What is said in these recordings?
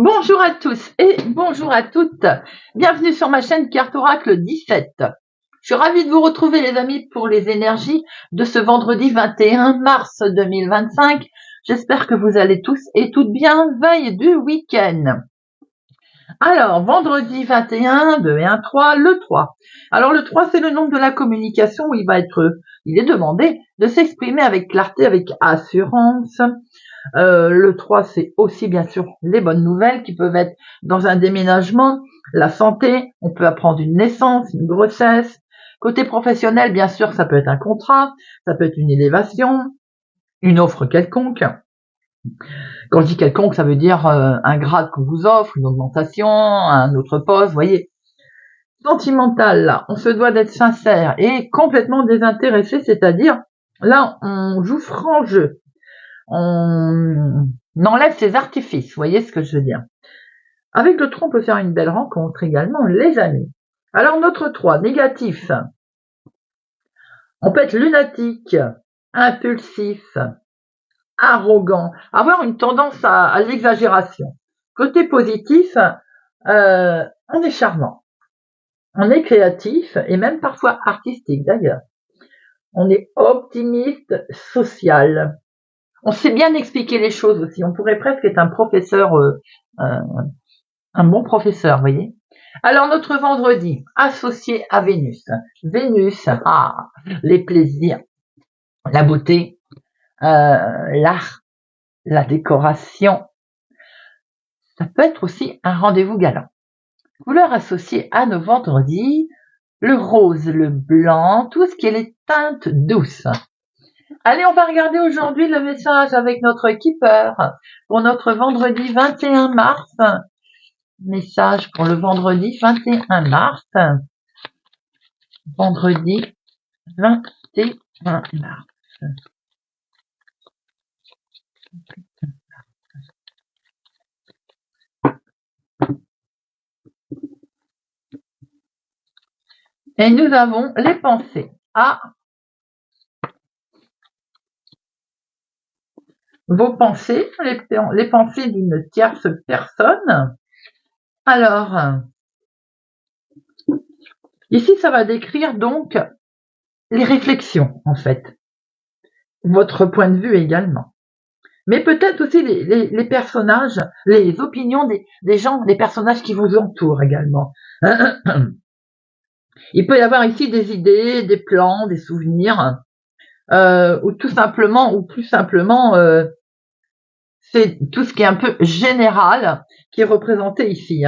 Bonjour à tous et bonjour à toutes. Bienvenue sur ma chaîne Carte Oracle 17. Je suis ravie de vous retrouver les amis pour les énergies de ce vendredi 21 mars 2025. J'espère que vous allez tous et toutes bien, veille du week-end. Alors, vendredi 21, 2 et 1, 3, le 3. Alors le 3, c'est le nombre de la communication où il est demandé de s'exprimer avec clarté, avec assurance. Le 3, c'est aussi bien sûr les bonnes nouvelles qui peuvent être dans un déménagement, la santé, on peut apprendre une naissance, une grossesse. Côté professionnel, bien sûr, ça peut être un contrat, ça peut être une élévation, une offre quelconque. Quand je dis quelconque, ça veut dire un grade qu'on vous offre, une augmentation, un autre poste, vous voyez. Sentimental, là, on se doit d'être sincère et complètement désintéressé, c'est-à-dire, là, on joue franc jeu. On enlève ses artifices, vous voyez ce que je veux dire. Avec le 3, on peut faire une belle rencontre également, les amis. Alors notre 3, négatif. On peut être lunatique, impulsif, arrogant, avoir une tendance à l'exagération. Côté positif, on est charmant, on est créatif et même parfois artistique d'ailleurs. On est optimiste, social. On sait bien expliquer les choses aussi. On pourrait presque être un professeur, un bon professeur, vous voyez. Alors notre vendredi, associé à Vénus. Vénus, les plaisirs, la beauté, l'art, la décoration. Ça peut être aussi un rendez-vous galant. Couleurs associées à nos vendredis, le rose, le blanc, tout ce qui est les teintes douces. Allez, on va regarder aujourd'hui le message avec notre keeper pour notre vendredi 21 mars. Message pour le vendredi 21 mars. Vendredi 21 mars. Et nous avons les pensées. Vos pensées, les pensées d'une tierce personne. Alors, ici, ça va décrire donc les réflexions, en fait. Votre point de vue également. Mais peut-être aussi les personnages, les opinions des gens, des personnages qui vous entourent également. Il peut y avoir ici des idées, des plans, des souvenirs, ou tout simplement, ou plus simplement, c'est tout ce qui est un peu général qui est représenté ici.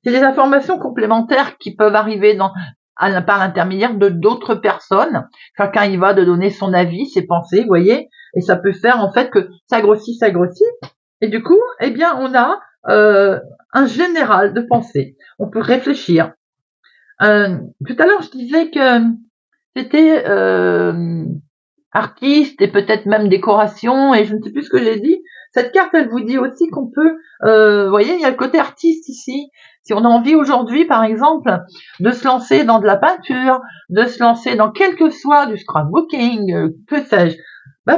C'est des informations complémentaires qui peuvent arriver par l'intermédiaire de d'autres personnes. Chacun y va de donner son avis, ses pensées, vous voyez, et ça peut faire en fait que ça grossit, et du coup, eh bien, on a un général de pensée. On peut réfléchir. Tout à l'heure, je disais que c'était artiste et peut-être même décoration, et je ne sais plus ce que j'ai dit. Cette carte, elle vous dit aussi qu'on peut, vous voyez, il y a le côté artiste ici. Si on a envie aujourd'hui, par exemple, de se lancer dans de la peinture, de se lancer dans quel que soit du scrapbooking, que sais-je,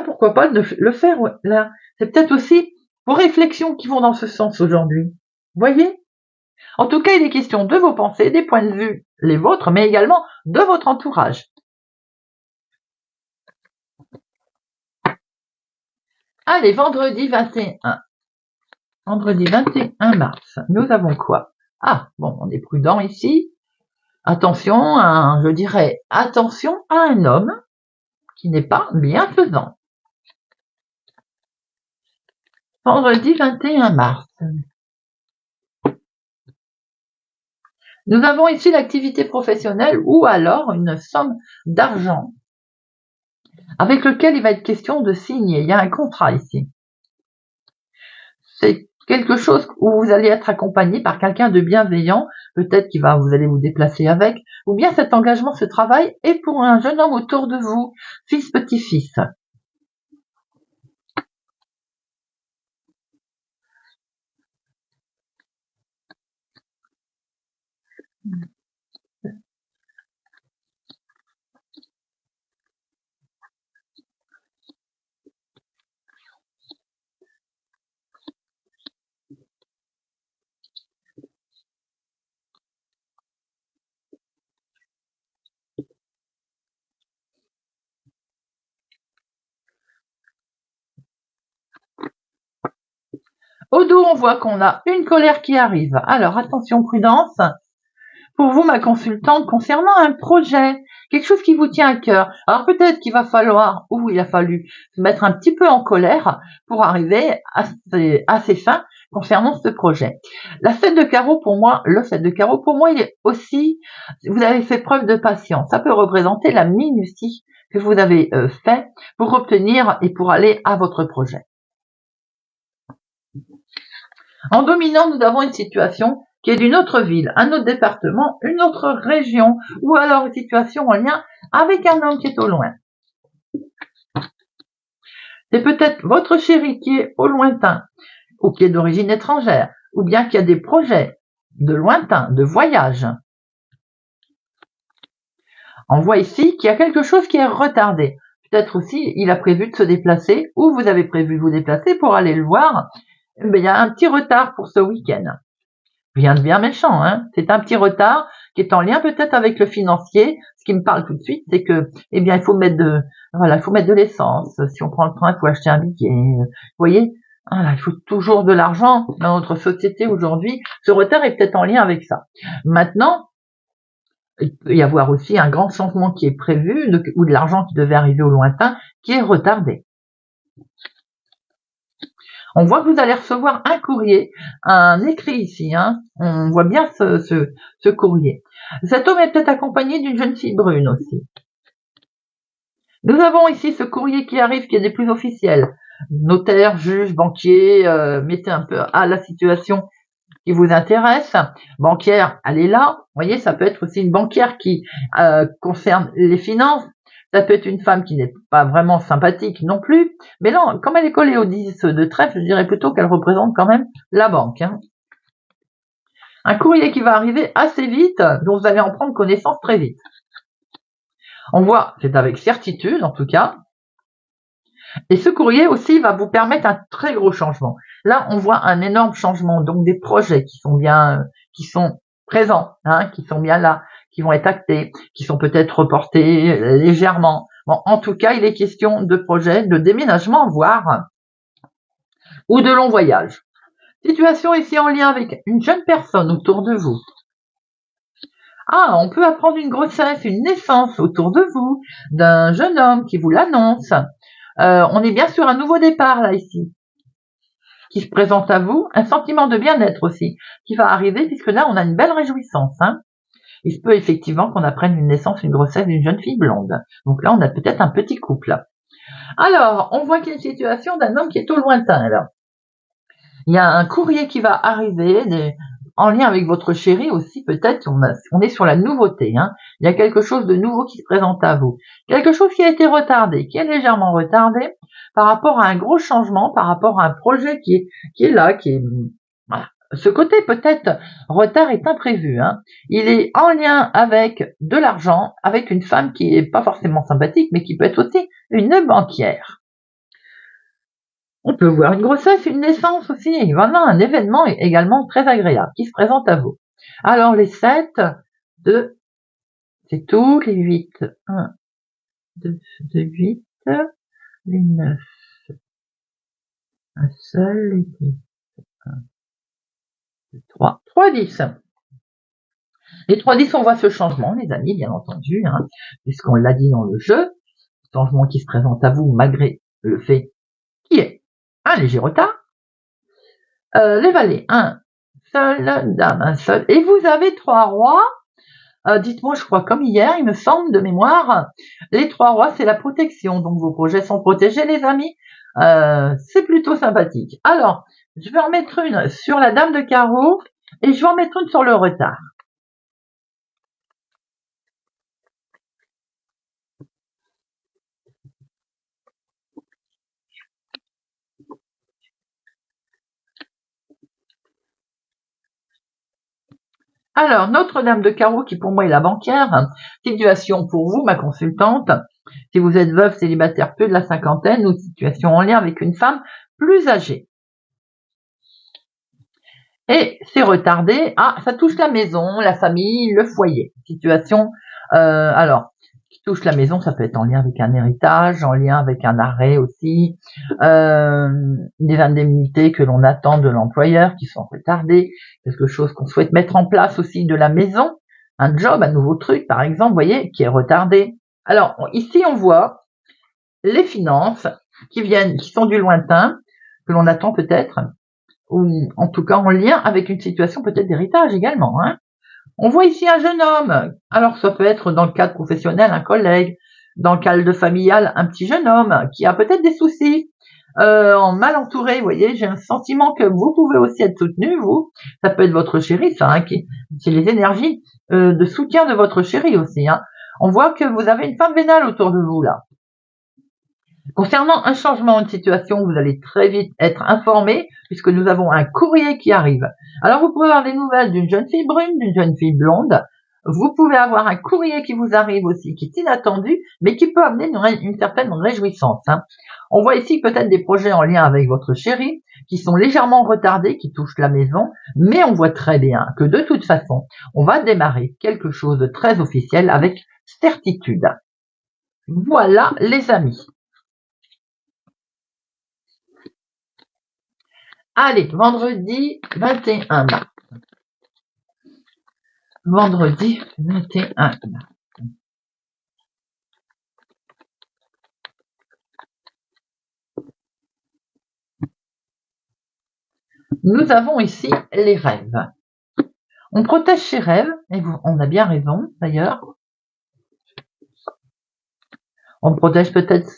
pourquoi pas le faire là. C'est peut-être aussi vos réflexions qui vont dans ce sens aujourd'hui. Voyez? En tout cas, il est question de vos pensées, des points de vue, les vôtres, mais également de votre entourage. Allez, vendredi 21. Vendredi 21 mars, nous avons quoi? Bon, on est prudent ici. Attention, je dirais, attention à un homme qui n'est pas bienfaisant. Vendredi 21 mars. Nous avons ici l'activité professionnelle ou alors une somme d'argent avec lequel il va être question de signer. Il y a un contrat ici. C'est quelque chose où vous allez être accompagné par quelqu'un de bienveillant, peut-être vous allez vous déplacer avec, ou bien cet engagement, ce travail est pour un jeune homme autour de vous, fils, petit-fils. Au dos, on voit qu'on a une colère qui arrive. Alors, attention, prudence. Pour vous, ma consultante, concernant un projet, quelque chose qui vous tient à cœur. Alors peut-être qu'il va falloir, ou il a fallu, se mettre un petit peu en colère pour arriver à ses fins concernant ce projet. La 7 de carreau, pour moi, le 7 de carreau, pour moi, il est aussi, vous avez fait preuve de patience. Ça peut représenter la minutie que vous avez fait pour obtenir et pour aller à votre projet. En dominant, nous avons une situation qui est d'une autre ville, un autre département, une autre région, ou alors une situation en lien avec un homme qui est au loin. C'est peut-être votre chéri qui est au lointain, ou qui est d'origine étrangère, ou bien qui a des projets de lointain, de voyage. On voit ici qu'il y a quelque chose qui est retardé. Peut-être aussi il a prévu de se déplacer, ou vous avez prévu de vous déplacer pour aller le voir. Mais il y a un petit retard pour ce week-end. Rien de bien méchant, hein. C'est un petit retard qui est en lien peut-être avec le financier. Ce qui me parle tout de suite, c'est que, eh bien, il faut mettre de l'essence. Si on prend le train, il faut acheter un billet. Vous voyez? Voilà, il faut toujours de l'argent dans notre société aujourd'hui. Ce retard est peut-être en lien avec ça. Maintenant, il peut y avoir aussi un grand changement qui est prévu, ou de l'argent qui devait arriver au lointain, qui est retardé. On voit que vous allez recevoir un courrier, un écrit ici, hein. On voit bien ce courrier. Cet homme est peut-être accompagné d'une jeune fille brune aussi. Nous avons ici ce courrier qui arrive, qui est des plus officiels. Notaire, juge, banquier, mettez un peu à la situation qui vous intéresse. Banquière, elle est là. Vous voyez, ça peut être aussi une banquière qui concerne les finances. Ça peut être une femme qui n'est pas vraiment sympathique non plus. Mais là, comme elle est collée au 10 de trèfle, je dirais plutôt qu'elle représente quand même la banque. Hein. Un courrier qui va arriver assez vite, dont vous allez en prendre connaissance très vite. On voit, c'est avec certitude en tout cas. Et ce courrier aussi va vous permettre un très gros changement. Là, on voit un énorme changement, donc des projets qui sont présents, hein, qui sont bien là, qui vont être actés, qui sont peut-être reportés légèrement. Bon, en tout cas, il est question de projets, de déménagement, voire, ou de long voyage. Situation ici en lien avec une jeune personne autour de vous. Ah, on peut apprendre une grossesse, une naissance autour de vous, d'un jeune homme qui vous l'annonce. On est bien sur un nouveau départ là ici, qui se présente à vous, un sentiment de bien-être aussi, qui va arriver puisque là on a une belle réjouissance. Hein. Il se peut effectivement qu'on apprenne une naissance, une grossesse d'une jeune fille blonde. Donc là on a peut-être un petit couple. Alors, on voit qu'il y a une situation d'un homme qui est au lointain là. Il y a un courrier qui va arriver, en lien avec votre chéri aussi, peut-être, on est sur la nouveauté. Hein. Il y a quelque chose de nouveau qui se présente à vous. Quelque chose qui a été retardé, qui est légèrement retardé par rapport à un gros changement, par rapport à un projet qui est là, voilà. Ce côté peut-être retard est imprévu. Hein. Il est en lien avec de l'argent, avec une femme qui est pas forcément sympathique, mais qui peut être aussi une banquière. On peut voir une grossesse, une naissance aussi, et voilà un événement également très agréable qui se présente à vous. Alors les 7, 2, c'est tout, les 8, 1, 2, 8, les 9, un seul, les 10, 1, 2, 3, 3 10. Les 3 10, on voit ce changement, les amis, bien entendu, hein, puisqu'on l'a dit dans le jeu, changement qui se présente à vous malgré le fait qu'il y ait un léger retard. Les valets, un seul, dame, un seul, et vous avez 3 rois. Dites-moi, je crois comme hier, il me semble de mémoire, les 3 rois, c'est la protection, donc vos projets sont protégés, les amis. C'est plutôt sympathique. Alors, je vais en mettre une sur la dame de carreau et je vais en mettre une sur le retard. Alors, Notre-Dame de carreau, qui pour moi est la banquière, situation pour vous, ma consultante, si vous êtes veuve, célibataire, peu de la cinquantaine, ou situation en lien avec une femme plus âgée. Et c'est retardé, ça touche la maison, la famille, le foyer. Situation, alors, qui touche la maison, ça peut être en lien avec un héritage, en lien avec un arrêt aussi, des indemnités que l'on attend de l'employeur qui sont retardées, quelque chose qu'on souhaite mettre en place aussi de la maison, un job, un nouveau truc par exemple, vous voyez, qui est retardé. Alors ici on voit les finances qui sont du lointain, que l'on attend peut-être, ou en tout cas en lien avec une situation peut-être d'héritage également, hein. On voit ici un jeune homme. Alors, ça peut être dans le cadre professionnel, un collègue, dans le cadre familial, un petit jeune homme qui a peut-être des soucis, en mal entouré. Vous voyez, j'ai un sentiment que vous pouvez aussi être soutenu, vous. Ça peut être votre chéri, ça, hein, c'est les énergies de soutien de votre chéri aussi, hein. On voit que vous avez une femme vénale autour de vous, là. Concernant un changement de situation, vous allez très vite être informé puisque nous avons un courrier qui arrive. Alors vous pouvez avoir des nouvelles d'une jeune fille brune, d'une jeune fille blonde. Vous pouvez avoir un courrier qui vous arrive aussi, qui est inattendu, mais qui peut amener une certaine réjouissance, hein. On voit ici peut-être des projets en lien avec votre chéri qui sont légèrement retardés, qui touchent la maison, mais on voit très bien que de toute façon, on va démarrer quelque chose de très officiel avec certitude. Voilà les amis. Allez, vendredi 21 mars. Vendredi 21 mars. Nous avons ici les rêves. On protège ses rêves, et on a bien raison d'ailleurs. On protège peut-être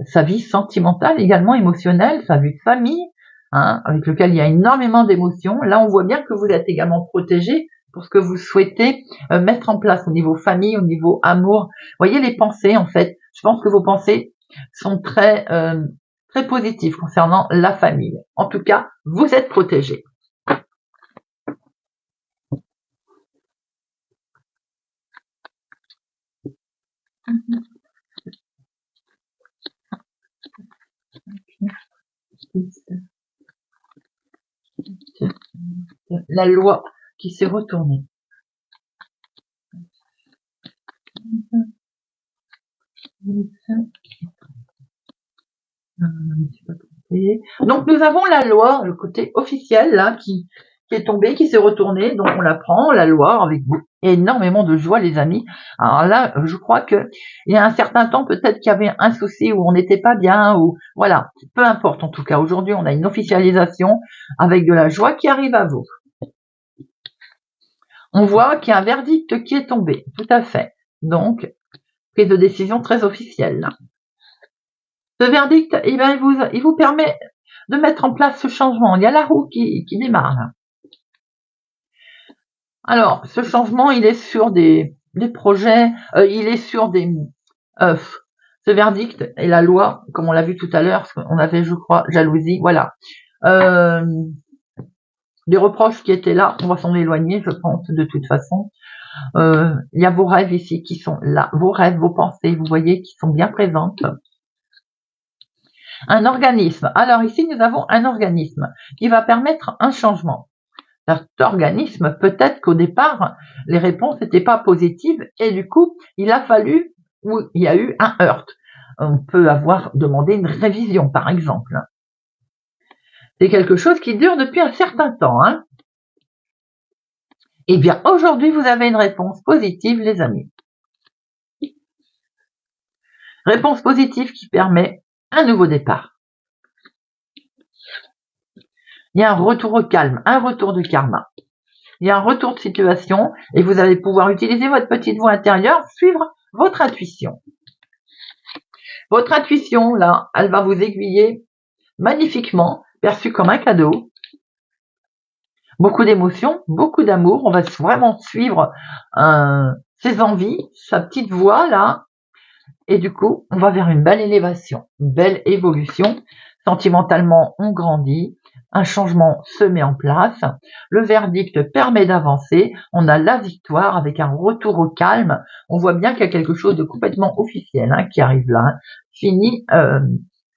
sa vie sentimentale, également émotionnelle, sa vie de famille, hein, avec lequel il y a énormément d'émotions. Là, on voit bien que vous êtes également protégé pour ce que vous souhaitez mettre en place au niveau famille, au niveau amour. Voyez les pensées, en fait. Je pense que vos pensées sont très positives concernant la famille. En tout cas, vous êtes protégé. La loi qui s'est retournée. Donc nous avons la loi, le côté officiel là qui est tombé, qui s'est retourné, donc on la prend, la loi, avec énormément de joie les amis. Alors là, je crois que il y a un certain temps peut-être qu'il y avait un souci où on n'était pas bien, ou voilà, peu importe en tout cas. Aujourd'hui, on a une officialisation avec de la joie qui arrive à vous. On voit qu'il y a un verdict qui est tombé, tout à fait. Donc, prise de décision très officielle là. Ce verdict, eh ben, il vous permet de mettre en place ce changement. Il y a la roue qui démarre là. Alors, ce changement, il est sur des projets, il est sur ce verdict et la loi, comme on l'a vu tout à l'heure, on avait, je crois, jalousie, voilà. Des reproches qui étaient là, on va s'en éloigner, je pense, de toute façon. Il y a vos rêves ici qui sont là, vos rêves, vos pensées, vous voyez, qui sont bien présentes. Un organisme. Alors ici, nous avons un organisme qui va permettre un changement. Cet organisme, peut-être qu'au départ, les réponses n'étaient pas positives et du coup, il y a eu un heurt. On peut avoir demandé une révision, par exemple. C'est quelque chose qui dure depuis un certain temps, hein. Eh bien, aujourd'hui, vous avez une réponse positive, les amis. Réponse positive qui permet un nouveau départ. Il y a un retour au calme, un retour de karma. Il y a un retour de situation et vous allez pouvoir utiliser votre petite voix intérieure, suivre votre intuition. Votre intuition, là, elle va vous aiguiller magnifiquement, perçue comme un cadeau. Beaucoup d'émotions, beaucoup d'amour. On va vraiment suivre ses envies, sa petite voix, là. Et du coup, on va vers une belle élévation, une belle évolution. Sentimentalement, on grandit. Un changement se met en place, le verdict permet d'avancer, on a la victoire avec un retour au calme, on voit bien qu'il y a quelque chose de complètement officiel hein, qui arrive là, hein. Fini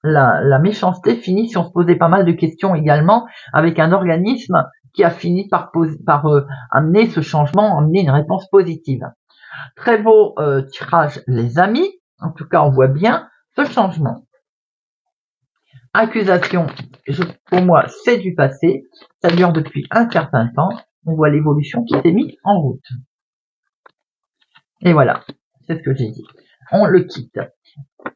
la méchanceté, fini si on se posait pas mal de questions également, avec un organisme qui a fini par amener ce changement, amener une réponse positive. Très beau tirage, les amis. En tout cas, on voit bien ce changement. Accusation, pour moi, c'est du passé. Ça dure depuis un certain temps. On voit l'évolution qui s'est mise en route. Et voilà, c'est ce que j'ai dit. On le quitte.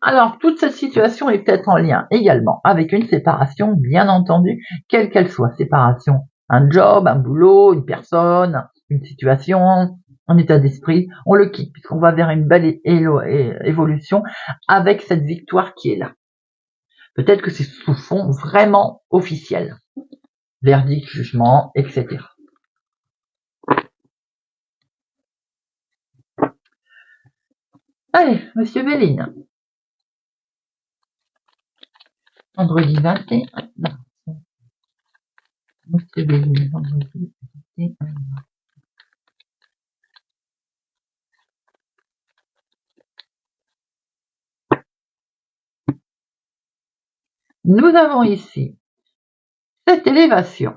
Alors, toute cette situation est peut-être en lien également avec une séparation, bien entendu, quelle qu'elle soit. Séparation, un job, un boulot, une personne, une situation, un état d'esprit. On le quitte puisqu'on va vers une belle évolution avec cette victoire qui est là. Peut-être que c'est sous fond vraiment officiel. Verdict, jugement, etc. Allez, Monsieur Béline. Vendredi 21 mars. Monsieur Béline, vendredi 21 mars. Nous avons ici cette élévation.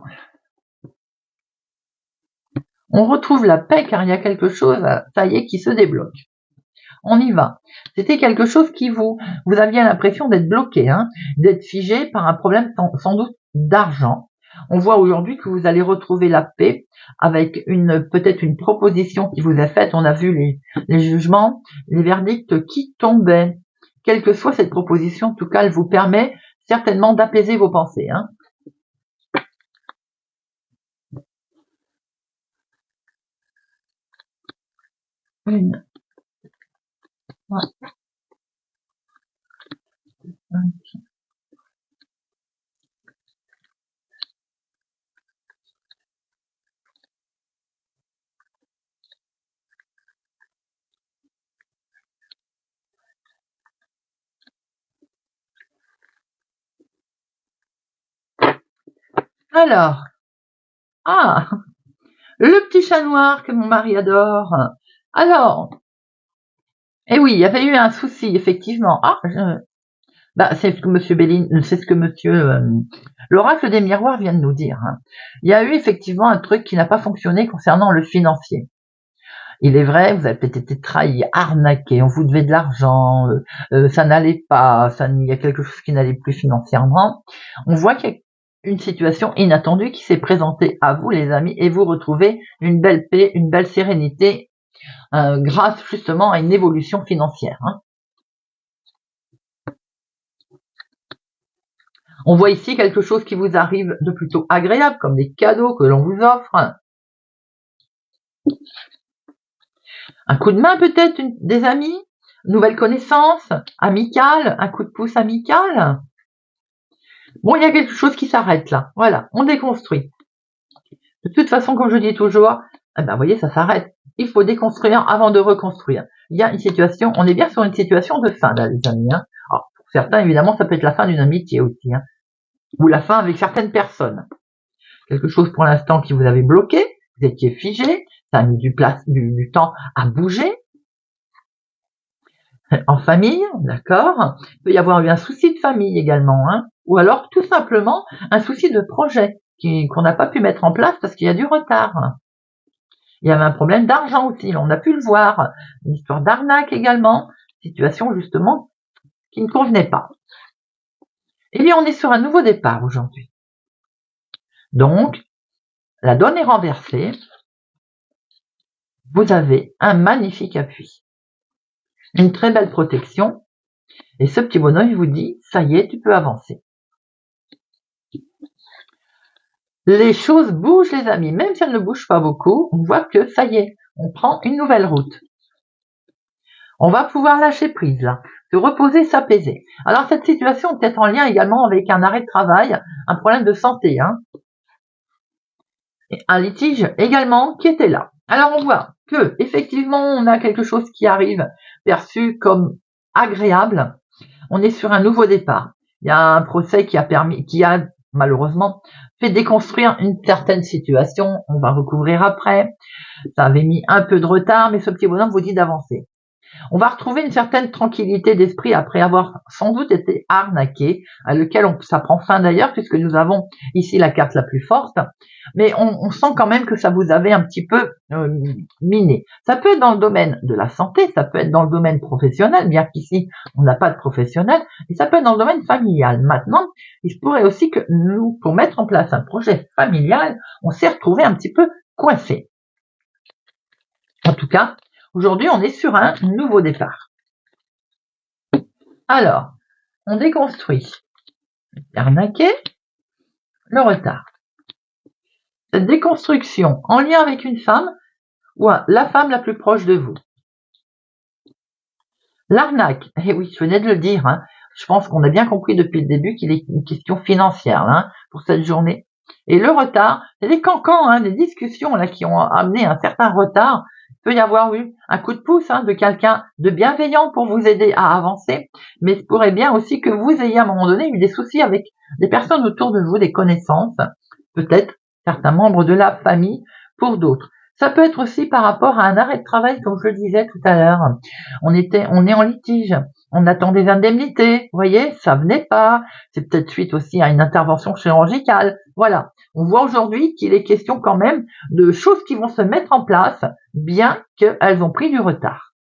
On retrouve la paix car il y a quelque chose, ça y est, qui se débloque. On y va. C'était quelque chose qui vous aviez l'impression d'être bloqué, hein, d'être figé par un problème sans doute d'argent. On voit aujourd'hui que vous allez retrouver la paix avec peut-être une proposition qui vous est faite. On a vu les jugements, les verdicts qui tombaient. Quelle que soit cette proposition, en tout cas, elle vous permet certainement d'apaiser vos pensées, hein. Une. Ouais. Alors, le petit chat noir que mon mari adore. Alors, oui, il y avait eu un souci, effectivement. C'est ce que Monsieur Béline, c'est ce que Monsieur l'oracle des miroirs vient de nous dire, hein. Il y a eu effectivement un truc qui n'a pas fonctionné concernant le financier. Il est vrai, vous avez peut-être été trahi, arnaqué, on vous devait de l'argent, ça n'allait pas, il y a quelque chose qui n'allait plus financièrement. On voit qu'il y a une situation inattendue qui s'est présentée à vous, les amis, et vous retrouvez une belle paix, une belle sérénité, grâce justement à une évolution financière, hein. On voit ici quelque chose qui vous arrive de plutôt agréable, comme des cadeaux que l'on vous offre. Un coup de main peut-être des amis, nouvelle connaissance, amicale, un coup de pouce amical. Bon, il y a quelque chose qui s'arrête là. Voilà, on déconstruit. De toute façon, comme je dis toujours, vous voyez, ça s'arrête. Il faut déconstruire avant de reconstruire. Il y a une situation, on est bien sur une situation de fin là, les amis, hein. Alors, pour certains, évidemment, ça peut être la fin d'une amitié aussi, hein, ou la fin avec certaines personnes. Quelque chose pour l'instant qui vous avait bloqué, vous étiez figé, ça a mis du temps à bouger. En famille, d'accord. Il peut y avoir eu un souci de famille également, hein, ou alors tout simplement un souci de projet qu'on n'a pas pu mettre en place parce qu'il y a du retard. Il y avait un problème d'argent aussi, on a pu le voir. Une histoire d'arnaque également, situation justement qui ne convenait pas. Eh bien, on est sur un nouveau départ aujourd'hui. Donc, la donne est renversée. Vous avez un magnifique appui, une très belle protection, et ce petit bonhomme vous dit, ça y est, tu peux avancer. Les choses bougent, les amis, même si elles ne bougent pas beaucoup, on voit que ça y est, on prend une nouvelle route. On va pouvoir lâcher prise là, se reposer, s'apaiser. Alors cette situation est peut-être en lien également avec un arrêt de travail, un problème de santé, hein. Et un litige également qui était là. Alors on voit que effectivement on a quelque chose qui arrive perçu comme agréable. On est sur un nouveau départ. Il y a un procès qui a malheureusement fait déconstruire une certaine situation. On va recouvrir après. Ça avait mis un peu de retard, mais ce petit bonhomme vous dit d'avancer. On va retrouver une certaine tranquillité d'esprit après avoir sans doute été arnaqué, à lequel ça prend fin d'ailleurs, puisque nous avons ici la carte la plus forte, mais on sent quand même que ça vous avait un petit peu miné. Ça peut être dans le domaine de la santé, ça peut être dans le domaine professionnel, bien qu'ici on n'a pas de professionnel, et ça peut être dans le domaine familial. Maintenant, il se pourrait aussi que nous, pour mettre en place un projet familial, on s'est retrouvé un petit peu coincé. En tout cas, aujourd'hui, on est sur un nouveau départ. Alors, on déconstruit l'arnaqué, le retard. Cette déconstruction en lien avec une femme ou la femme la plus proche de vous. L'arnaque, eh oui, je venais de le dire, hein, je pense qu'on a bien compris depuis le début qu'il est une question financière hein, pour cette journée. Et le retard, c'est des cancans, hein, des discussions là qui ont amené un certain retard. Il peut y avoir eu un coup de pouce de quelqu'un de bienveillant pour vous aider à avancer, mais il pourrait bien aussi que vous ayez à un moment donné eu des soucis avec des personnes autour de vous, des connaissances, peut-être certains membres de la famille pour d'autres. Ça peut être aussi par rapport à un arrêt de travail, comme je le disais tout à l'heure. On est en litige, on attend des indemnités, vous voyez, ça venait pas. C'est peut-être suite aussi à une intervention chirurgicale. Voilà. On voit aujourd'hui qu'il est question quand même de choses qui vont se mettre en place, bien qu'elles ont pris du retard.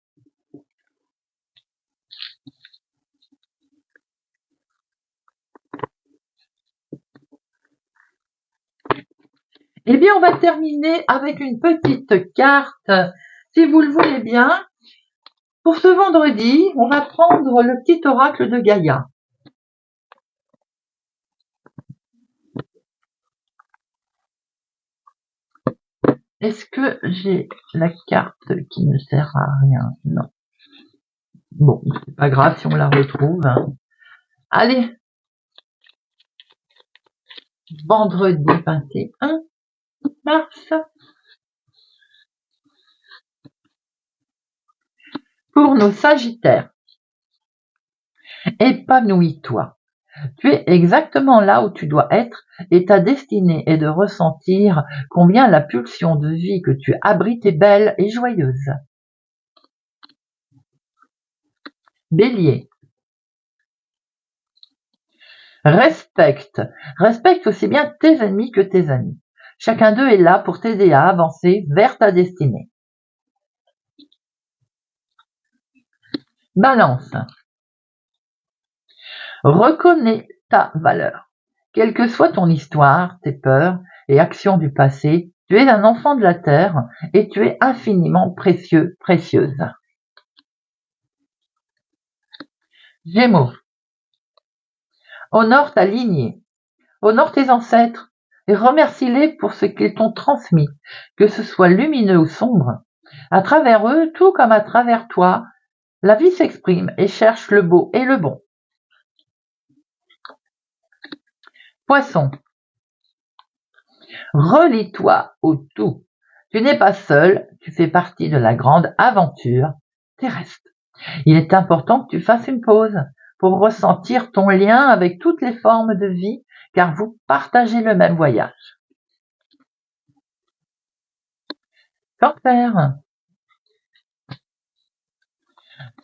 Eh bien, on va terminer avec une petite carte, si vous le voulez bien. Pour ce vendredi, on va prendre le petit oracle de Gaïa. Est-ce que j'ai la carte qui ne sert à rien? Non. Bon, c'est pas grave si on la retrouve. Allez. Vendredi 21 mars. Pour nos Sagittaires. Épanouis-toi. Tu es exactement là où tu dois être et ta destinée est de ressentir combien la pulsion de vie que tu abrites est belle et joyeuse. Bélier. Respecte aussi bien tes ennemis que tes amis. Chacun d'eux est là pour t'aider à avancer vers ta destinée. Balance. Reconnais ta valeur. Quelle que soit ton histoire, tes peurs et actions du passé, tu es un enfant de la terre et tu es infiniment précieux, précieuse. Gémeaux. Honore ta lignée. Honore tes ancêtres et remercie-les pour ce qu'ils t'ont transmis, que ce soit lumineux ou sombre. À travers eux, tout comme à travers toi, la vie s'exprime et cherche le beau et le bon. Poisson. Relie-toi au tout. Tu n'es pas seul, tu fais partie de la grande aventure terrestre. Il est important que tu fasses une pause pour ressentir ton lien avec toutes les formes de vie, car vous partagez le même voyage. Cancer.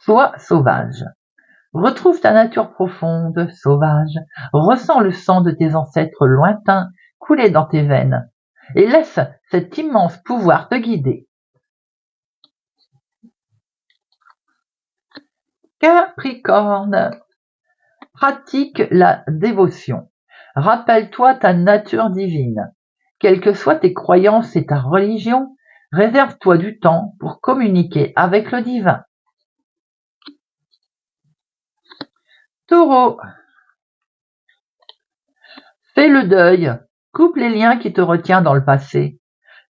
Sois sauvage. Retrouve ta nature profonde, sauvage. Ressens le sang de tes ancêtres lointains couler dans tes veines et laisse cet immense pouvoir te guider. Capricorne. Pratique la dévotion. Rappelle-toi ta nature divine. Quelles que soient tes croyances et ta religion, réserve-toi du temps pour communiquer avec le divin. Taureau. Fais le deuil. Coupe les liens qui te retiennent dans le passé.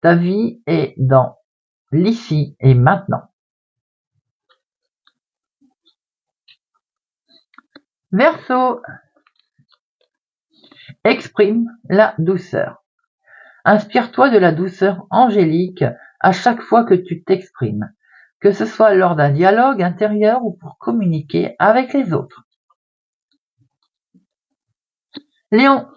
Ta vie est dans l'ici et maintenant. Verseau. Exprime la douceur. Inspire-toi de la douceur angélique à chaque fois que tu t'exprimes, que ce soit lors d'un dialogue intérieur ou pour communiquer avec les autres. Lion.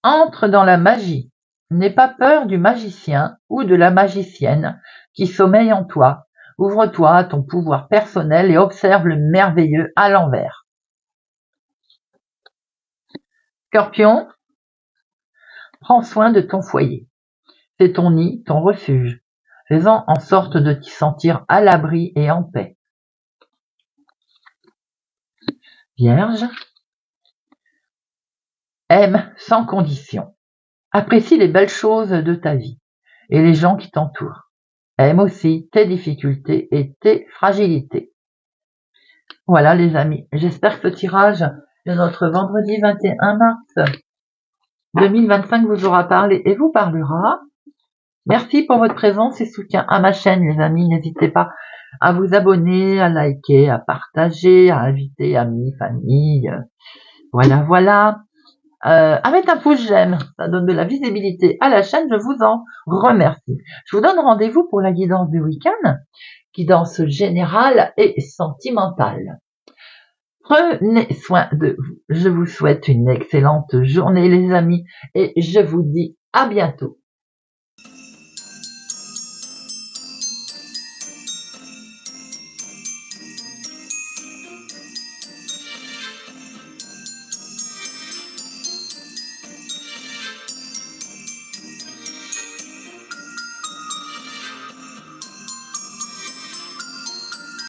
Entre dans la magie. N'aie pas peur du magicien ou de la magicienne qui sommeille en toi. Ouvre-toi à ton pouvoir personnel et observe le merveilleux à l'envers. Scorpion, prends soin de ton foyer. C'est ton nid, ton refuge. Fais-en en sorte de t'y sentir à l'abri et en paix. Vierge, aime sans condition. Apprécie les belles choses de ta vie et les gens qui t'entourent. Aime aussi tes difficultés et tes fragilités. Voilà les amis, j'espère que ce tirage de notre vendredi 21 mars 2025 vous aura parlé et vous parlera. Merci pour votre présence et soutien à ma chaîne les amis, n'hésitez pas à vous abonner, à liker, à partager, à inviter amis, famille. Voilà. À mettre un pouce j'aime, ça donne de la visibilité à la chaîne, je vous en remercie. Je vous donne rendez-vous pour la guidance du week-end, guidance générale et sentimentale. Prenez soin de vous. Je vous souhaite une excellente journée les amis et je vous dis à bientôt.